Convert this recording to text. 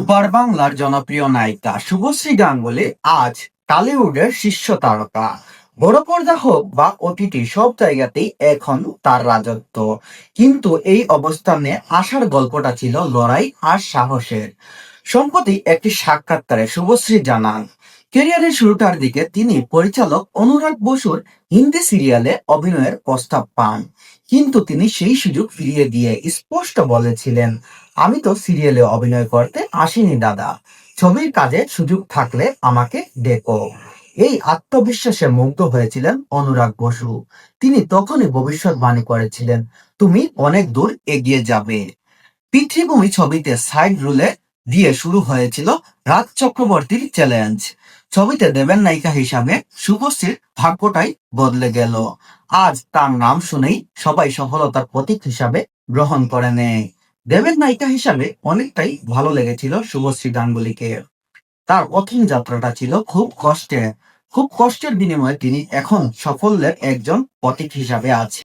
ওপার বাংলার জনপ্রিয় নায়িকা শুভশ্রী গাঙ্গুলী আজ টলিউডের শীর্ষ তারকা। বড় পর্দা হোক বা ওটিটি, সব জায়গাতেই এখন তার রাজত্ব। কিন্তু এই অবস্থানে আসার গল্পটা ছিল লড়াই আর সাহসের। সম্প্রতি একটি সাক্ষাৎকারে শুভশ্রী জানান, ক্যারিয়ারের শুরুটার দিকে তিনি পরিচালক অনুরাগ বসুর হিন্দি সিরিয়ালে অভিনয়ের প্রস্তাব পান। কিন্তু তিনি সেই সুযোগ ফিরিয়ে দিয়ে স্পষ্ট বলেছিলেন, আমি তো সিরিয়ালে অভিনয় করতে আসিনি দাদা, ছবির কাজে সুযোগ থাকলে আমাকে ডেকো। এই আত্মবিশ্বাসে মুগ্ধ হয়েছিলেন অনুরাগ বসু। তিনি তখনই ভবিষ্যৎবাণী করেছিলেন, তুমি অনেক দূর এগিয়ে যাবে। পিতৃভূমি ছবিতে সাইড রোলে দিয়ে শুরু হয়েছিল রাজ চক্রবর্তীর চ্যালেঞ্জ। ছবিতে দেবের নায়িকা হিসাবে শুভশ্রীর ভাগ্যটাই বদলে গেল। আজ তার নাম শুনেই সবাই সফলতার প্রতীক হিসাবে গ্রহণ করে নেয়। দেবের নায়িকা হিসাবে অনেকটাই ভালো লেগেছিল শুভশ্রী গাঙ্গুলীকে। তার প্রথম যাত্রাটা ছিল খুব কষ্টের বিনিময়ে তিনি এখন সাফল্যের একজন প্রতীক হিসাবে আছে।